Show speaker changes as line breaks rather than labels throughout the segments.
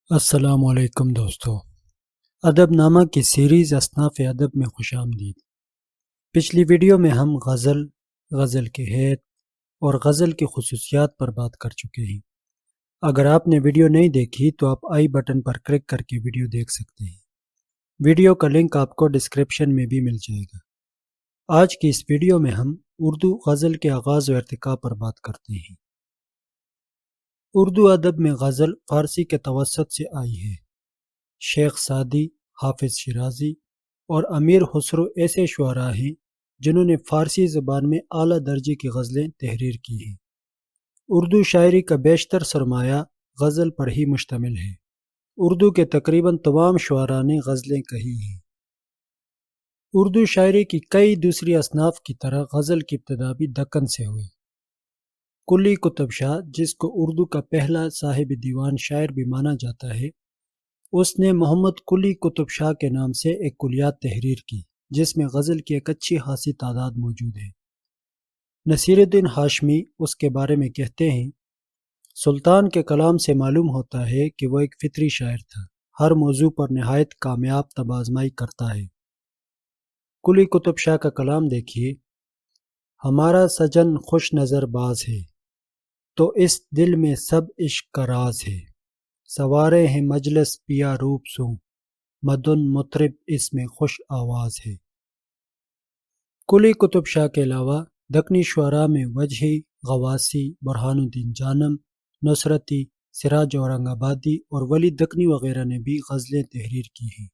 السلام علیکم دوستو، ادب نامہ کی سیریز اصناف ادب میں خوش آمدید۔ پچھلی ویڈیو میں ہم غزل، غزل کے ہیت اور غزل کی خصوصیات پر بات کر چکے ہیں۔ اگر آپ نے ویڈیو نہیں دیکھی تو آپ آئی بٹن پر کلک کر کے ویڈیو دیکھ سکتے ہیں۔ ویڈیو کا لنک آپ کو ڈسکرپشن میں بھی مل جائے گا۔ آج کی اس ویڈیو میں ہم اردو غزل کے آغاز و ارتقاء پر بات کرتے ہیں۔ اردو ادب میں غزل فارسی کے توسط سے آئی ہے۔ شیخ سعدی، حافظ شیرازی اور امیر خسرو ایسے شعراء ہیں جنہوں نے فارسی زبان میں اعلیٰ درجے کی غزلیں تحریر کی ہیں۔ اردو شاعری کا بیشتر سرمایہ غزل پر ہی مشتمل ہے۔ اردو کے تقریباً تمام شعراء نے غزلیں کہی ہیں۔ اردو شاعری کی کئی دوسری اصناف کی طرح غزل کی ابتدا بھی دکن سے ہوئی۔ قلی قطب شاہ، جس کو اردو کا پہلا صاحب دیوان شاعر بھی مانا جاتا ہے، اس نے محمد قلی قطب شاہ کے نام سے ایک کلیات تحریر کی جس میں غزل کی ایک اچھی خاصی تعداد موجود ہے۔ نصیر الدین ہاشمی اس کے بارے میں کہتے ہیں، سلطان کے کلام سے معلوم ہوتا ہے کہ وہ ایک فطری شاعر تھا، ہر موضوع پر نہایت کامیاب طب آزمائی کرتا ہے۔ قلی قطب شاہ کا کلام دیکھیے، ہمارا سجن خوش نظر باز ہے، تو اس دل میں سب عشق کا راز ہے، سوارے ہیں مجلس پیا روپ سوں، مدن مطرب اس میں خوش آواز ہے۔ قلی قطب شاہ کے علاوہ دکنی شعراء میں وجہی، غواسی، برہان الدین جانم، نصرتی، سراج اورنگ آبادی اور ولی دکنی وغیرہ نے بھی غزلیں تحریر کی ہیں۔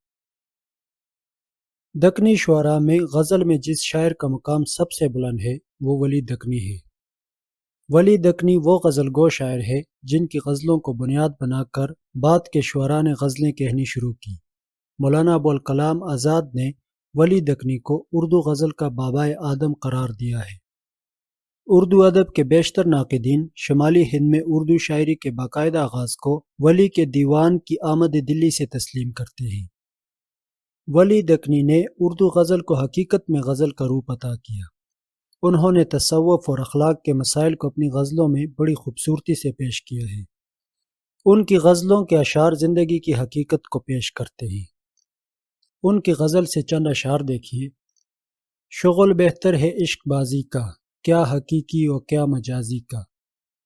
دکنی شعراء میں غزل میں جس شاعر کا مقام سب سے بلند ہے وہ ولی دکنی ہے۔ ولی دکنی وہ غزل گو شاعر ہے جن کی غزلوں کو بنیاد بنا کر بعد کے شعراء نے غزلیں کہنی شروع کی۔ مولانا ابوالکلام آزاد نے ولی دکنی کو اردو غزل کا بابائے آدم قرار دیا ہے۔ اردو ادب کے بیشتر ناقدین شمالی ہند میں اردو شاعری کے باقاعدہ آغاز کو ولی کے دیوان کی آمد دلی سے تسلیم کرتے ہیں۔ ولی دکنی نے اردو غزل کو حقیقت میں غزل کا روپ عطا کیا۔ انہوں نے تصوف اور اخلاق کے مسائل کو اپنی غزلوں میں بڑی خوبصورتی سے پیش کیا ہے۔ ان کی غزلوں کے اشعار زندگی کی حقیقت کو پیش کرتے ہیں۔ ان کی غزل سے چند اشعار دیکھیے۔ شغل بہتر ہے عشق بازی کا، کیا حقیقی و کیا مجازی کا،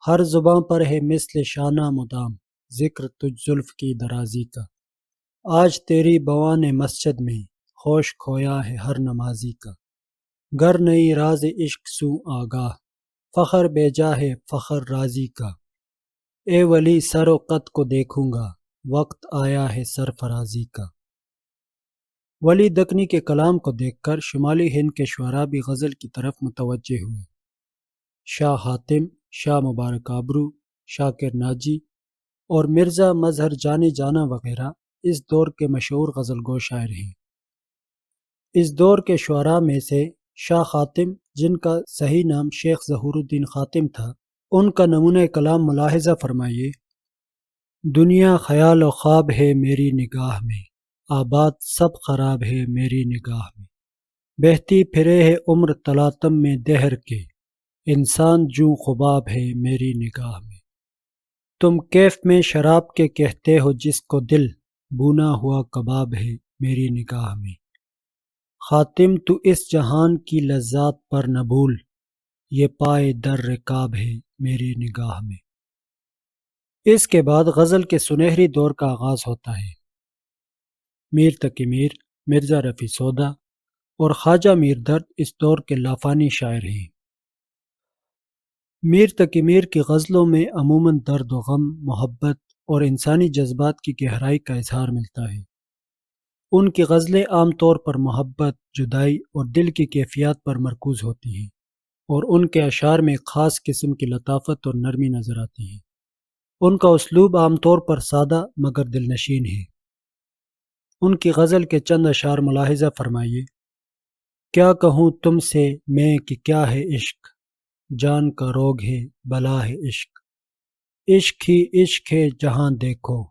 ہر زباں پر ہے مثل شانہ مدام، ذکر تجھ زلف کی درازی کا، آج تیری بوان مسجد میں، ہوش کھویا ہے ہر نمازی کا، گر نئی راز عشق سو آگاہ، فخر بیجا ہے فخر رازی کا، اے ولی سر و قد کو دیکھوں گا، وقت آیا ہے سرفرازی کا۔ ولی دکنی کے کلام کو دیکھ کر شمالی ہند کے شعراء بھی غزل کی طرف متوجہ ہوئے۔ شاہ حاتم، شاہ مبارک آبرو، شاکر ناجی اور مرزا مظہر جانی جانا وغیرہ اس دور کے مشہور غزل گو شاعر ہیں۔ اس دور کے شعراء میں سے شاہ حاتم، جن کا صحیح نام شیخ ظہور الدین خاتم تھا، ان کا نمونہ کلام ملاحظہ فرمائیے۔ دنیا خیال و خواب ہے میری نگاہ میں، آباد سب خراب ہے میری نگاہ میں، بہتی پھرے ہے عمر تلاطم میں دہر کے، انسان جوں خباب ہے میری نگاہ میں، تم کیف میں شراب کے کہتے ہو جس کو دل، بونا ہوا کباب ہے میری نگاہ میں، خاتم تو اس جہان کی لذات پر نہ بھول، یہ پائے در رکاب ہے میری نگاہ میں۔ اس کے بعد غزل کے سنہری دور کا آغاز ہوتا ہے۔ میر تقی میر، مرزا رفیع سودا اور خواجہ میر درد اس دور کے لافانی شاعر ہیں۔ میر تقی میر کی غزلوں میں عموماً درد و غم، محبت اور انسانی جذبات کی گہرائی کا اظہار ملتا ہے۔ ان کی غزلیں عام طور پر محبت، جدائی اور دل کی کیفیات پر مرکوز ہوتی ہیں، اور ان کے اشعار میں ایک خاص قسم کی لطافت اور نرمی نظر آتی ہے۔ ان کا اسلوب عام طور پر سادہ مگر دل نشین ہے۔ ان کی غزل کے چند اشعار ملاحظہ فرمائیے۔ کیا کہوں تم سے میں کہ کیا ہے عشق، جان کا روگ ہے بلا ہے عشق، عشق ہی عشق ہے جہاں دیکھو،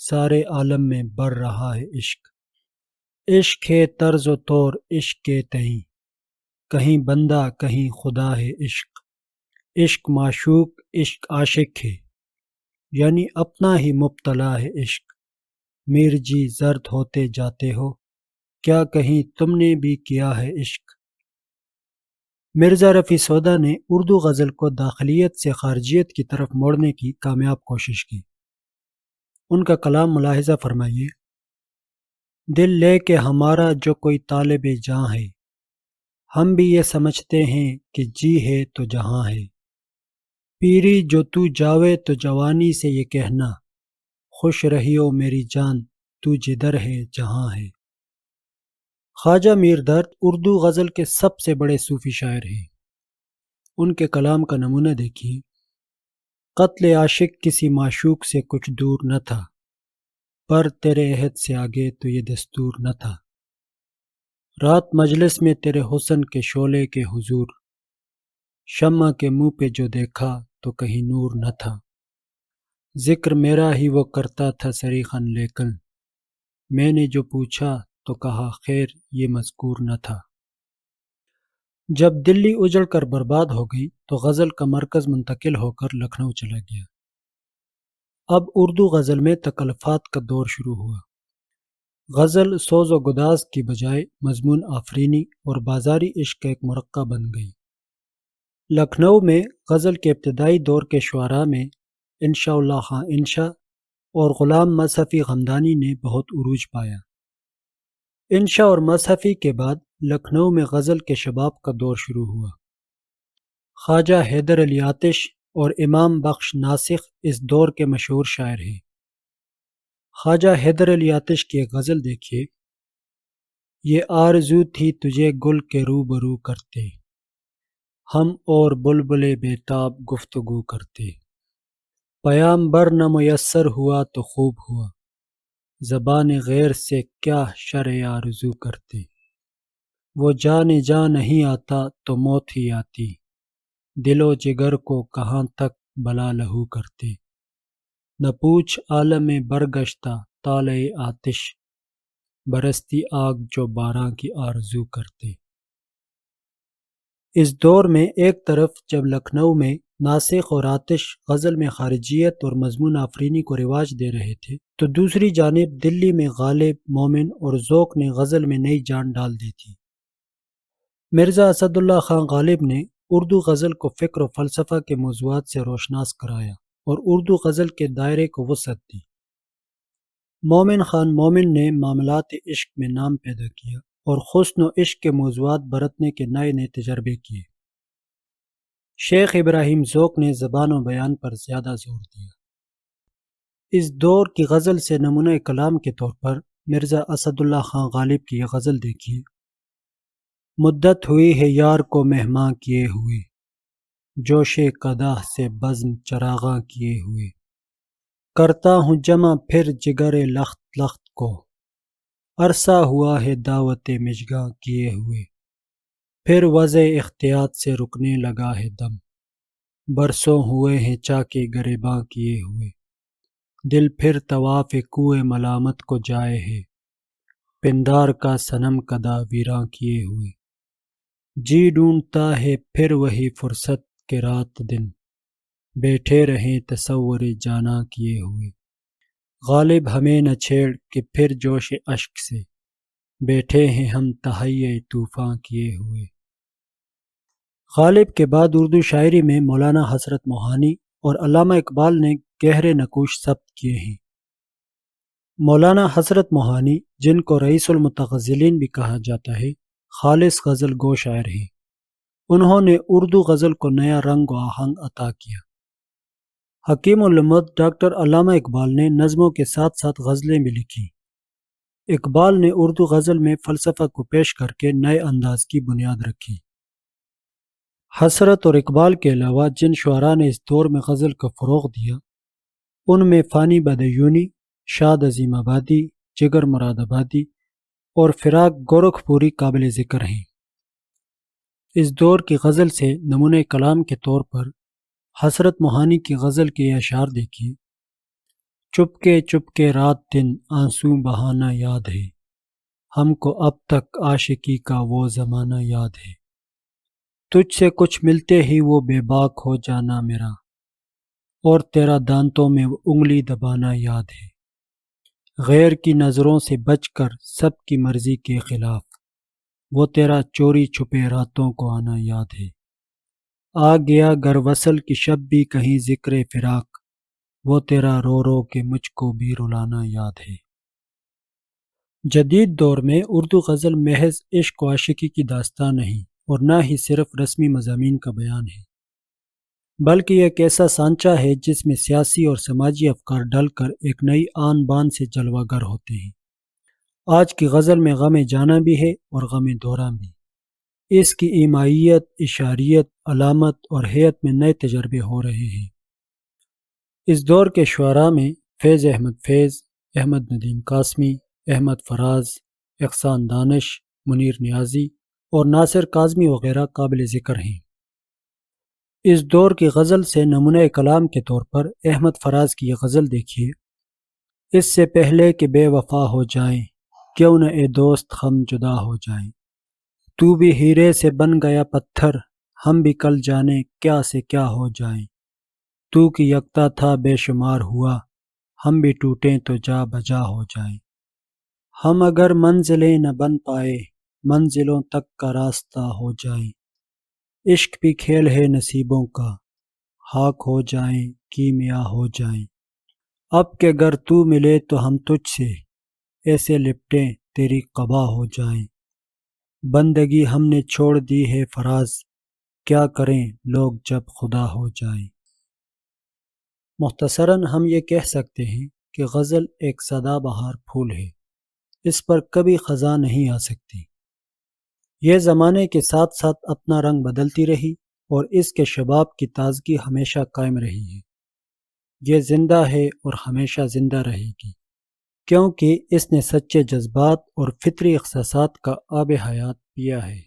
سارے عالم میں بر رہا ہے عشق، عشق ہے طرز و طور عشق کے تئیں، کہیں بندہ کہیں خدا ہے عشق، عشق معشوق عشق عاشق ہے، یعنی اپنا ہی مبتلا ہے عشق، میر جی زرد ہوتے جاتے ہو، کیا کہیں تم نے بھی کیا ہے عشق۔ مرزا رفیع سودا نے اردو غزل کو داخلیت سے خارجیت کی طرف موڑنے کی کامیاب کوشش کی۔ ان کا کلام ملاحظہ فرمائیے: دل لے کے ہمارا جو کوئی طالب جاں ہے، ہم بھی یہ سمجھتے ہیں کہ جی ہے تو جہاں ہے، پیری جو تو جاوے تو جوانی سے یہ کہنا، خوش رہیو میری جان تو جدھر ہے جہاں ہے۔ خواجہ میر درد اردو غزل کے سب سے بڑے صوفی شاعر ہیں۔ ان کے کلام کا نمونہ دیکھیے: قتل عاشق کسی معشوق سے کچھ دور نہ تھا، پر تیرے عہد سے آگے تو یہ دستور نہ تھا، رات مجلس میں تیرے حسن کے شعلے کے حضور، شمع کے منہ پہ جو دیکھا تو کہیں نور نہ تھا، ذکر میرا ہی وہ کرتا تھا صریحاً لیکن میں نے جو پوچھا تو کہا خیر یہ مذکور نہ تھا۔ جب دلی اجڑ کر برباد ہو گئی تو غزل کا مرکز منتقل ہو کر لکھنؤ چلا گیا۔ اب اردو غزل میں تکلفات کا دور شروع ہوا۔ غزل سوز و گداز کی بجائے مضمون آفرینی اور بازاری عشق کا ایک مرقع بن گئی۔ لکھنؤ میں غزل کے ابتدائی دور کے شعراء میں انشاء اللہ خاں انشا اور غلام مصحفی غمدانی نے بہت عروج پایا۔ انشا اور مصحفی کے بعد لکھنؤ میں غزل کے شباب کا دور شروع ہوا۔ خواجہ حیدر علی آتش اور امام بخش ناسخ اس دور کے مشہور شاعر ہیں۔ خواجہ حیدر علی آتش کی ایک غزل دیکھیے: یہ آرزو تھی تجھے گل کے روبرو کرتے، ہم اور بلبلے بیتاب گفتگو کرتے، پیامبر نہ میسر ہوا تو خوب ہوا، زبان غیر سے کیا شرح آرزو کرتے، وہ جان جاں نہیں آتا تو موت ہی آتی، دل و جگر کو کہاں تک بلا لہو کرتے، نہ پوچھ عالم برگشتہ طالع آتش، برستی آگ جو باراں کی آرزو کرتے۔ اس دور میں ایک طرف جب لکھنؤ میں ناسخ اور آتش غزل میں خارجیت اور مضمون آفرینی کو رواج دے رہے تھے، تو دوسری جانب دلی میں غالب، مومن اور ذوق نے غزل میں نئی جان ڈال دی تھی۔ مرزا اسد اللہ خان غالب نے اردو غزل کو فکر و فلسفہ کے موضوعات سے روشناس کرایا اور اردو غزل کے دائرے کو وسعت دی۔ مومن خان مومن نے معاملات عشق میں نام پیدا کیا اور حسن و عشق کے موضوعات برتنے کے نئے نئے تجربے کیے۔ شیخ ابراہیم ذوق نے زبان و بیان پر زیادہ زور دیا۔ اس دور کی غزل سے نمونہ کلام کے طور پر مرزا اسد اللہ خان غالب کی یہ غزل دیکھیے: مدت ہوئی ہے یار کو مہماں کیے ہوئے، جوش قدح سے بزم چراغاں کیے ہوئے، کرتا ہوں جمع پھر جگر لخت لخت کو، عرصہ ہوا ہے دعوت مژگاں کیے ہوئے، پھر وضع احتیاط سے رکنے لگا ہے دم، برسوں ہوئے ہیں چاکے گریباں کیے ہوئے، دل پھر طواف کوئے ملامت کو جائے ہے، پندار کا صنم کدا ویراں کیے ہوئے، جی ڈھونڈتا ہے پھر وہی فرصت کے رات دن، بیٹھے رہیں تصور جانا کیے ہوئے، غالب ہمیں نہ چھیڑ کہ پھر جوش اشک سے، بیٹھے ہیں ہم تہیہ طوفاں کیے ہوئے۔ غالب کے بعد اردو شاعری میں مولانا حسرت موہانی اور علامہ اقبال نے گہرے نقوش ثبت کیے ہیں۔ مولانا حسرت موہانی، جن کو رئیس المتغزلین بھی کہا جاتا ہے، خالص غزل گو شاعر ہیں۔ انہوں نے اردو غزل کو نیا رنگ و آہنگ عطا کیا۔ حکیم الامت ڈاکٹر علامہ اقبال نے نظموں کے ساتھ ساتھ غزلیں بھی لکھی۔ اقبال نے اردو غزل میں فلسفہ کو پیش کر کے نئے انداز کی بنیاد رکھی۔ حسرت اور اقبال کے علاوہ جن شعراء نے اس دور میں غزل کو فروغ دیا، ان میں فانی بدیونی، شاد عظیم آبادی، جگر مراد آبادی اور فراق گورکھ پوری قابل ذکر ہیں۔ اس دور کی غزل سے نمونہ کلام کے طور پر حسرت موہانی کی غزل کے اشعار دیکھیے: چپ کے رات دن آنسو بہانا یاد ہے، ہم کو اب تک عاشقی کا وہ زمانہ یاد ہے، تجھ سے کچھ ملتے ہی وہ بے باک ہو جانا میرا، اور تیرا دانتوں میں وہ انگلی دبانا یاد ہے۔ غیر کی نظروں سے بچ کر سب کی مرضی کے خلاف، وہ تیرا چوری چھپے راتوں کو آنا یاد ہے۔ آ گیا گر وصل کی شب بھی کہیں ذکر فراق، وہ تیرا رو رو کے مجھ کو بھی رلانا یاد ہے۔ جدید دور میں اردو غزل محض عشق و عاشقی کی داستان نہیں، اور نہ ہی صرف رسمی مضامین کا بیان ہے، بلکہ یہ ایک ایسا سانچہ ہے جس میں سیاسی اور سماجی افکار ڈل کر ایک نئی آن بان سے جلوہ گر ہوتے ہیں۔ آج کی غزل میں غم جانا بھی ہے اور غم دوراں بھی۔ اس کی ایمائیت، اشاریت، علامت اور حیت میں نئے تجربے ہو رہے ہیں۔ اس دور کے شعراء میں فیض احمد فیض، احمد ندیم قاسمی، احمد فراز، احسان دانش، منیر نیازی اور ناصر کاظمی وغیرہ قابل ذکر ہیں۔ اس دور کی غزل سے نمونہ کلام کے طور پر احمد فراز کی یہ غزل دیکھیے۔ اس سے پہلے کہ بے وفا ہو جائیں، کیوں نہ اے دوست ہم جدا ہو جائیں، تو بھی ہیرے سے بن گیا پتھر، ہم بھی کل جانے کیا سے کیا ہو جائیں، تو کہ یکتا تھا بے شمار ہوا، ہم بھی ٹوٹیں تو جا بجا ہو جائیں، ہم اگر منزلیں نہ بن پائے، منزلوں تک کا راستہ ہو جائیں، عشق بھی کھیل ہے نصیبوں کا، خاک ہو جائیں کیمیا ہو جائیں، اب کہ گر تو ملے تو ہم تجھ سے، ایسے لپٹیں تیری قبا ہو جائیں، بندگی ہم نے چھوڑ دی ہے فراز، کیا کریں لوگ جب خدا ہو جائیں۔ مختصراً ہم یہ کہہ سکتے ہیں کہ غزل ایک سدا بہار پھول ہے، اس پر کبھی خزاں نہیں آ سکتی۔ یہ زمانے کے ساتھ ساتھ اپنا رنگ بدلتی رہی، اور اس کے شباب کی تازگی ہمیشہ قائم رہی ہے۔ یہ زندہ ہے اور ہمیشہ زندہ رہے گی، کیونکہ اس نے سچے جذبات اور فطری احساسات کا آب حیات پیا ہے۔